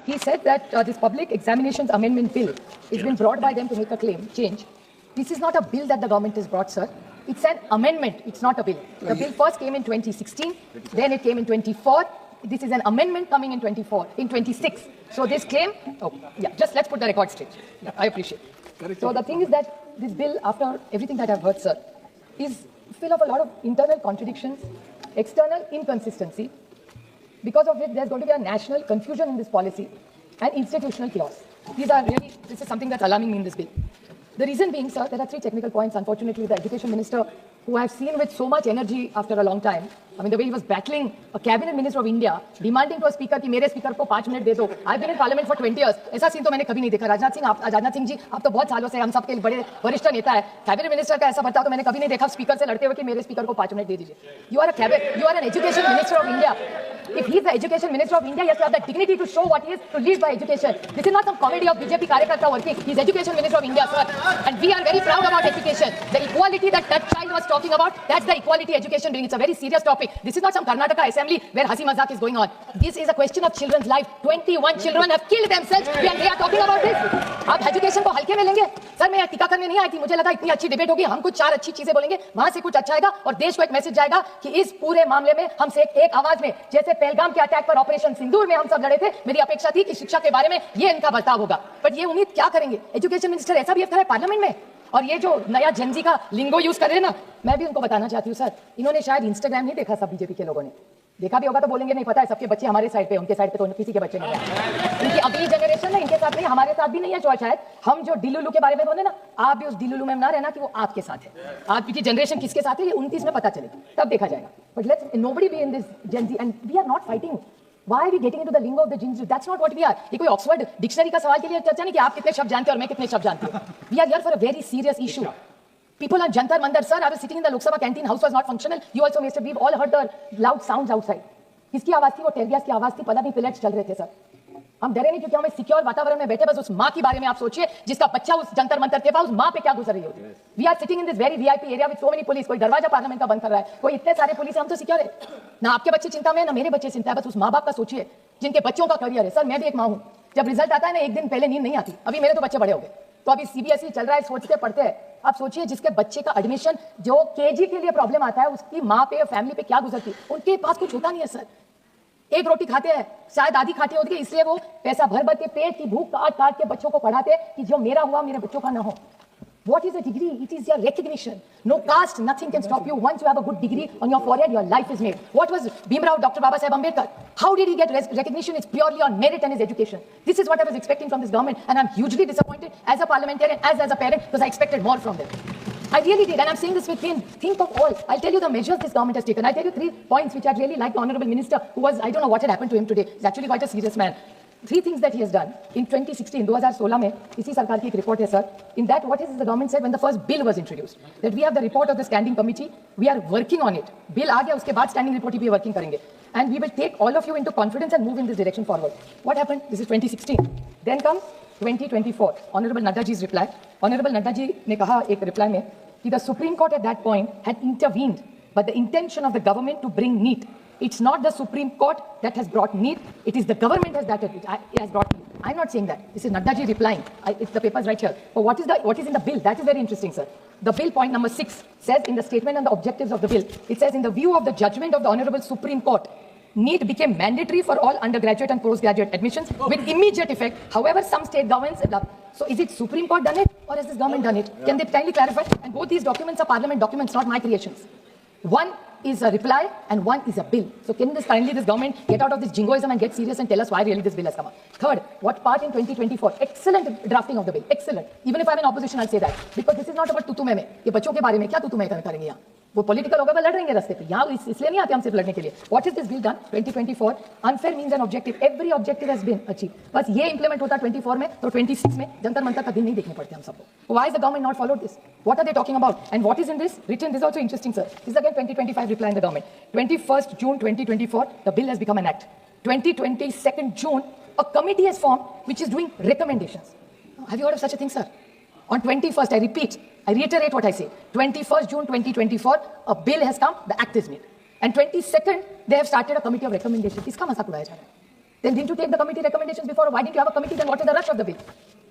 he said that this Public Examinations Amendment Bill is been brought by them to make a change. This is not a bill that the government has brought, sir. It's an amendment. It's not a bill. The bill first came in 2016, then it came in 24. This is an amendment coming in 26. So this claim, just let's put the record straight. Yeah, I appreciate it. So the thing is that this bill, after everything that I've heard, sir, is full of a lot of internal contradictions, external inconsistency, because of which there's going to be a national confusion in this policy and institutional chaos. This is something that's alarming me in this bill. The reason being, sir, there are three technical points. Unfortunately, the Education Minister, who I've seen with so much energy after a long time, I mean, the way he was battling a Cabinet Minister of India, demanding to a speaker कि मेरे speaker को 5 minute दे दो. I've been in Parliament for 20 years. ऐसा scene तो मैंने कभी नहीं देखा. राजनाथ सिंह जी, आप तो बहुत सालों से हम सबके बड़े वरिष्ठ नेता है. Cabinet Minister का ऐसा बर्ताव तो मैंने कभी नहीं देखा. Speaker से लड़ते हुए कि मेरे speaker को 5 मिनट दे दीजिए. You are an Education Minister of India. If he's the Education Minister of India, he has to have the dignity to show what he is, to lead by education. This is not some comedy of BJP Karyakarta working. He's Education Minister of India, sir. And we are very proud about education. The equality that child was talking about, that's the equality education brings. It's a very serious topic. This is not some Karnataka assembly where Hasi Mazak is going on. This is a question of children's life. 21 children have killed themselves and they are talking about this. आप education को हल्के में लेंगे? Sir मैं टीका करने नहीं आई थी. मुझे लगा इतनी अच्छी डिबेट होगी. हम कुछ 4 अच्छी चीजें बोलेंगे. वहां से कुछ अच्छा आएगा और देश को एक मैसेज जाएगा कि इस पूरे मामले में हम से एक आवाज में, जैसे पहलगाम के अटैक पर ऑपरेशन सिंदूर में हम सब लड़े थे, मेरी अपेक्षा थी कि शिक्षा के बारे में ये इनका बर्ताव होगा. बट ये उम्मीद क्या करेंगे? एजुकेशन मिनिस्टर ऐसा बिहेव कर रहा है पार्लियामेंट में. और ये जो नया जेनजी का लिंगो यूज कर रहे हैं ना, मैं भी उनको बताना चाहती हूँ सर, इन्होंने शायद इंस्टाग्राम नहीं देखा. सब बीजेपी के लोगों ने देखा भी होगा तो बोलेंगे नहीं पता है, सबके बच्चे हमारे साइड पे, उनके साइड पे तो किसी के बच्चे नहीं है. क्योंकि अगली जनरेशन में इनके साथ नहीं, हमारे साथ भी नहीं है. शायद हम जो डिलुलू के बारे में बोले ना, आप भी उस डिलुलू में ना रहना कि वो आपके साथ है. आपकी जनरेशन किसके साथ है ये 29 में पता चलेगी, तब देखा जाएगा. But let's nobody be in this gen Z and we are not fighting. Why are we getting into the lingo of the Gen Z? That's not what we are. ये कोई ऑक्सफोर्ड डिक्शनरी का सवाल के लिए चर्चा नहीं कि आप कितने शब्द जानते हैं और मैं कितने शब्द जानती हूँ. We are here for a very serious issue. People on Jantar Mandar, sir, I was sitting in the Lok Sabha canteen. House was not functional. You also missed it. We've all heard the loud sounds outside. किसकी आवाज थी? वो टेरियास की आवाज थी. Palani pellets चल रहे थे सर. हम डरे नहीं क्योंकि हमें सिक्योर वातावरण में बैठे. बस उस माँ के बारे में आप सोचिए जिसका बच्चा उस जंतर मंतर के पास, उस माँ पे क्या गुजर रही होगी. We are sitting in this very VIP area with so many police. कोई दरवाजा पार्लियामेंट का बंद कर रहा है, कोई इतने सारे पुलिस है, हम तो सिक्योर है ना. आपके बच्चे चिंता में है ना मेरे बच्चे चिंता है. बस उस माँ बाप का सोचिए जिनके बच्चों का करियर है. सर मैं भी एक माँ हूँ. जब रिजल्ट आता है ना, एक दिन पहले नींद नहीं आती. अभी मेरे तो बच्चे बड़े हो गए, तो अभी सीबीएसई चल रहा है, सोचते पढ़ते हैं. आप सोचिए जिसके बच्चे का एडमिशन जो केजी के लिए प्रॉब्लम आता है, उसकी माँ पे फैमिली पे क्या गुजरती. उनके पास कुछ होता नहीं है सर. एक रोटी खाते हैं, शायद आधी खाते होते, इसलिए वो पैसा भर भर के पेट की भूख काट के बच्चों को पढ़ाते हैं कि जो मेरा हुआ मेरे बच्चों का ना हो. What is a degree? It is your recognition. No caste, nothing can stop you. Once you have a good degree on your forehead, your life is made. What was Bhimrao, Dr. Baba Saheb Ambedkar? How did he get recognition? It's purely on merit and his education. This is what I was expecting from this government, and I'm hugely disappointed as a parliamentarian, as a parent, because I expected more from them. I really did, and I'm saying this with pain. Think of all. I'll tell you the measures this government has taken. I'll tell you 3 points which I'd really like the Honorable Minister, who was, I don't know what had happened to him today. He's actually quite a serious man. 3 things that he has done. In 2016, 2016 में इसी सरकार की एक report है sir. In that, what is the government said when the first bill was introduced? That we have the report of the standing committee. We are working on it. Bill आ गया, उसके बाद standing report भी working करेंगे. And we will take all of you into confidence and move in this direction forward. What happened? This is 2016. Then comes 2024. Honorable Nadda ji's reply. Honorable Nadda ji ने कहा एक reply में कि the Supreme Court at that point had intervened, but the intention of the government to bring NEET. It's not the Supreme Court that has brought NEET. It is the government that has brought NEET. I'm not saying that. This is Nadda ji replying. It's the papers right here. But what is in the bill? That is very interesting, sir. The bill point number 6 says in the statement and the objectives of the bill, it says in the view of the judgment of the Honorable Supreme Court, NEET became mandatory for all undergraduate and postgraduate admissions with immediate effect. However, some state governments. So is it Supreme Court done it or has this government done it? Can they kindly clarify? And both these documents are parliament documents, not my creations. One is a reply and one is a bill. So can this government get out of this jingoism and get serious and tell us why really this bill has come up? Third, what part in 2024? Excellent drafting of the bill. Excellent. Even if I'm in opposition, I'll say that. Because this is not about tutu mein. ये बच्चों के बारे में क्या तुतु में करेंगे यहाँ? वो पॉलिटिकल होगा, वो लड़ रहेंगे रास्ते पे. यहाँ इसलिए नहीं आते हम सिर्फ लड़ने के लिए. What is this bill done? 2024 unfair means an objective. Every objective has been achieved. बस ये implement होता 24 में, तो 26 में जंतर मंतर का दिन नहीं देखने पड़ते हम सबको. Why is the government not followed this? What are they talking about? And what is in this written? This is also interesting, sir. This is again 2025 reply in the government. 21st June 2024, the bill has become an act. 22nd June, a committee has formed which is doing recommendations. Have you heard of such a thing, sir? On 21st, I reiterate what I say. 21st June 2024, a bill has come, the act is made. And 22nd, they have started a committee of recommendations. इसका मजाक उड़ाया जा रहा है. Then didn't you take the committee recommendations before? Why didn't you have a committee? Then what is the rush of the bill?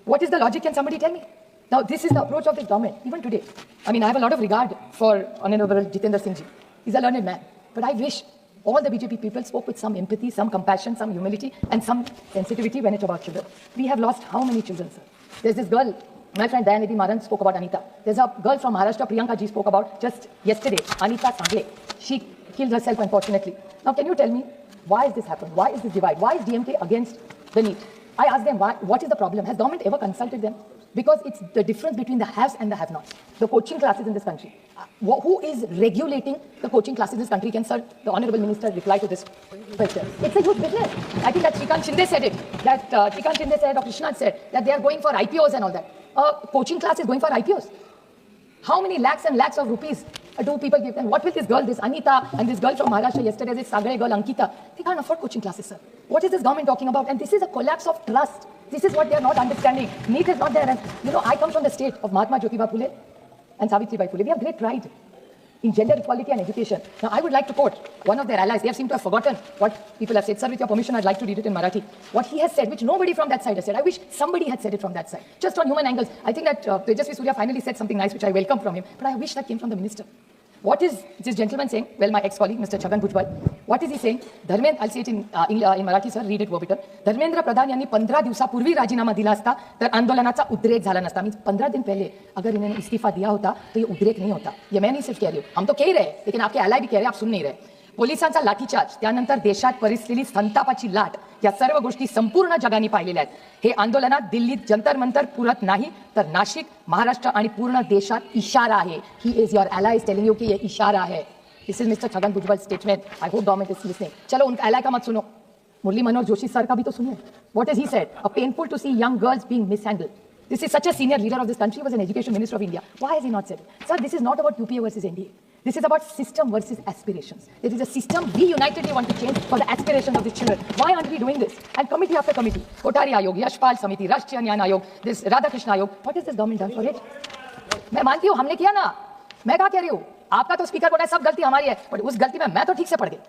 What is the logic? Can somebody tell me? Now, this is the approach of this government, even today. I mean, I have a lot of regard for Honorable Jitendra Singh ji. He's a learned man. But I wish all the BJP people spoke with some empathy, some compassion, some humility, and some sensitivity when it's about children. We have lost how many children, sir? There's this girl, my friend Dayanidhi Maran spoke about Anita. There's a girl from Maharashtra, Priyanka ji, spoke about just yesterday, Anita Sangle. She killed herself, unfortunately. Now, can you tell me, why has this happened? Why is this divide? Why is DMK against the NEET? I asked them, what is the problem? Has government ever consulted them? Because it's the difference between the haves and the have-nots. The coaching classes in this country. Who is regulating the coaching classes in this country? Can, sir, the Honorable Minister reply to this question? It's a huge business. I think that Shrikant Shinde said it. That Shrikant Shinde said, or Krishnan said, that they are going for IPOs and all that. Coaching class is going for IPOs. How many lakhs and lakhs of rupees do people give them? What will this girl, this Anita, and this girl from Maharashtra yesterday, this Sagre girl, Ankita, they can't afford coaching classes, sir. What is this government talking about? And this is a collapse of trust. This is what they are not understanding. NEET is not there. And, you know, I come from the state of Mahatma Jyotiba Phule and Savitribai Phule. We have great pride in gender equality and education. Now, I would like to quote one of their allies. They have seemed to have forgotten what people have said. Sir, with your permission, I'd like to read it in Marathi. What he has said, which nobody from that side has said. I wish somebody had said it from that side. Just on human angles. I think that Tejasvi Surya finally said something nice, which I welcome from him. But I wish that came from the minister. What is this gentleman saying? Well, my ex-colleague, Mr. Chhagan Bhujbal. What is he saying? Dharmendra, I'll say it in Marathi, sir, read it verbatim. Dharmendra Pradhan यांनी 15 दिवसापूर्वी राजीनामा दिला असता तर आंदोलनाचा उद्रेक झाला नसता. मीन्स 15 दिन पहले अगर इन्होंने इस्तीफा दिया होता तो ये उद्रेक नहीं होता. ये मैं नहीं सिर्फ कह रही हूँ, हम तो कह ही रहे, लेकिन आपके अलाय भी कह रहे, आप सुन नहीं रहे. पोलिसांचा लाठीचार्ज, त्यानंतर देशात परिस्थिती संतापाची लाट, या सर्व गोष्टी संपूर्ण जगाने पाहिलेल्या आहेत. हे आंदोलनात दिल्लीत जंतर मंतर पुरत नाही तर नाशिक, महाराष्ट्र आणि पूर्ण देशात इशारा आहे. He is your ally telling you की ये इशारा है. This is mister Chhagan Bhujbal statement. I hope government is listening. चलो उनका अलाय का मत सुनो, मुरली मनोहर जोशी सर का भी तो सुनिए. What is he said? A painful to see young girls being mishandled. This is such a senior leader of this country, was an education minister of India. Why has he not said it? Sir, this is not about UPA versus NDA. This is about system versus aspirations. There is a system we unitedly want to change for the aspirations of the children. Why aren't we doing this? And committee after committee, Kothari Ayog, Yashpal Samiti, Rashtriya Nyan Ayog, this Radhakrishna Ayog, what has this government done for it? मैं मानती हूँ हमने किया ना, मैं क्या कह रही हूँ, आपका तो स्पीकर बोला सब गलती हमारी है, बट उस गलती में मैं तो ठीक से पढ़ गई.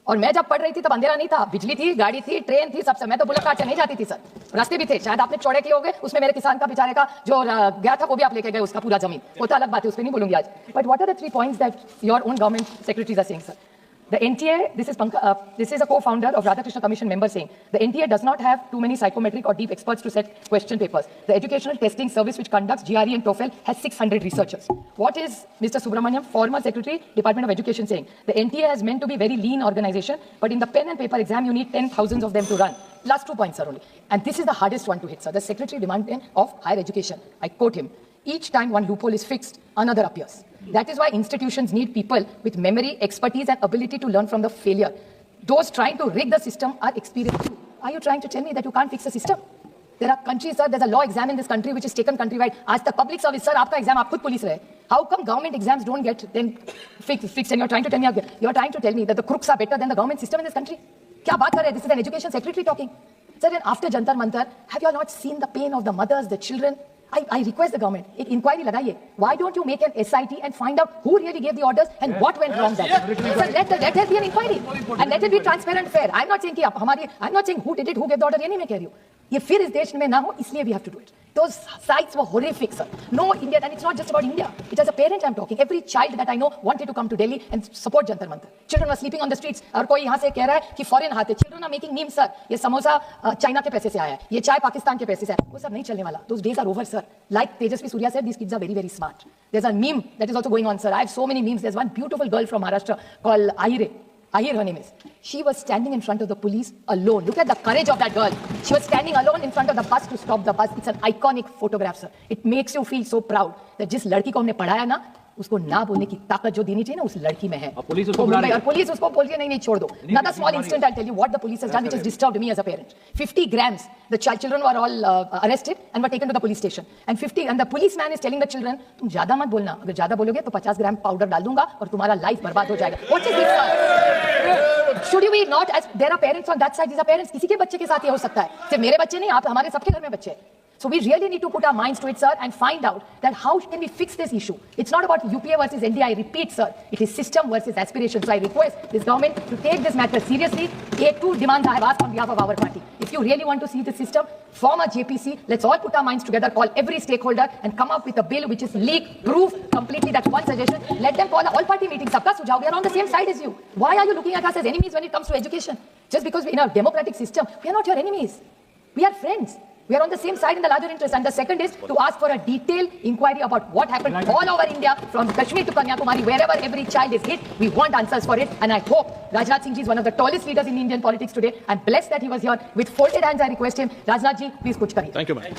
और मैं जब पढ़ रही थी तब अंधेरा नहीं था, बिजली थी, गाड़ी थी, ट्रेन थी, सबसे. मैं तो बुलेट कार से नहीं जाती थी सर, रास्ते भी थे. शायद आपने चौड़े किए होंगे, उसमें मेरे किसान का बेचारे का जो गया था वो भी आप लेके गए, उसका पूरा जमीन. वो तो अलग बात है, उस पर नहीं बोलूंगी आज. But what are the 3 points that your own government secretaries are saying, sir? The NTA, this is a co-founder of Radhakrishna Commission member saying, the NTA does not have too many psychometric or deep experts to set question papers. The educational testing service which conducts GRE and TOEFL has 600 researchers. What is Mr. Subramaniam, former Secretary, Department of Education, saying? The NTA is meant to be very lean organization, but in the pen and paper exam, you need 10,000 of them to run. Last 2 points, sir, only. And this is the hardest one to hit, sir. The Secretary demanding of Higher Education, I quote him, each time one loophole is fixed, another appears. That is why institutions need people with memory, expertise, and ability to learn from the failure. Those trying to rig the system are experienced. Are you trying to tell me that you can't fix the system? There are countries, sir, there's a law exam in this country which is taken countrywide. As the public service, sir, आपका exam आप खुद police रहे. How come government exams don't get then fixed? And you're trying to tell me that the crooks are better than the government system in this country? क्या बात कर रहे हैं? This is an education secretary talking. Sir, and after Jantar Mantar, have you all not seen the pain of the mothers, the children? I request the government, एक inquiry लगाइए. Why don't you make an SIT and find out who really gave the orders and what went wrong there? So let there be an inquiry and let it be transparent, fair. I'm not saying who did it, who gave the order. ये नहीं मैं कह रही हूँ. ये फिर इस देश में ना हो, इसलिए we have to do it. Those sites were horrific, sir. No India, and it's not just about India. It as a parent I'm talking. Every child that I know wanted to come to Delhi and support Jantar Mantar. Children were sleeping on the streets. और कोई यहाँ से कह रहा है कि foreign हाथ है. Children are making memes, sir. ये समोसा चाइना के पैसे से आया है. ये चाय पाकिस्तान के पैसे से आया है. वो सब नहीं चलने वाला. Those days are over, sir. Like Tejasvi Surya said, these kids are very, very smart. There's a meme that is also going on, sir. I have so many memes. There's one beautiful girl from Maharashtra called Ahir, her name is. She was standing in front of the police alone. Look at the courage of that girl. She was standing alone in front of the bus to stop the bus. It's an iconic photograph, sir. It makes you feel so proud that जिस लड़की को हमने पढ़ाया ना, उसको ना बोलने की ताकत जो देनी चाहिए ना, उस लड़की में है. पुलिस उसको बुला रही है. पुलिस उसको बोल रही है, नहीं छोड़ दो. Another small incident I'll tell you what the police has done, which has disturbed me as a parent. 50 grams. The children were all arrested and were taken to the police station. And the policeman is telling the children, तुम ज़्यादा मत बोलना. अगर ज़्यादा बोलोगे तो 50 ग्राम powder डाल दूंगा और तुम्हारा लाइफ बर्बाद हो जाएगा. What is this, sir? Should we not, as there are parents on that side, these are parents, किसी के बच्चे के साथ ये हो सकता है. सिर्फ मेरे बच्चे नहीं, आप हमारे सबके घर में बच्चे हैं. So we really need to put our minds to it, sir, and find out that how can we fix this issue. It's not about UPA versus NDA, I repeat, sir. It is system versus aspiration. So I request this government to take this matter seriously. Take two demands I have asked on behalf of our party. If you really want to see the system, form a JPC. Let's all put our minds together, call every stakeholder and come up with a bill which is leak-proof completely. That's one suggestion. Let them call an all-party meeting. Sabka sujhav. We are on the same side as you. Why are you looking at us as enemies when it comes to education? Just because we're in a democratic system, we are not your enemies. We are friends. We are on the same side in the larger interest. And the second is to ask for a detailed inquiry about what happened all over India, from Kashmir to Kanyakumari, wherever every child is hit. We want answers for it. And I hope Rajnath Singh ji is one of the tallest leaders in Indian politics today. I'm blessed that he was here. With folded hands, I request him, Rajnath ji, please kuch kariye. Thank you, ma'am.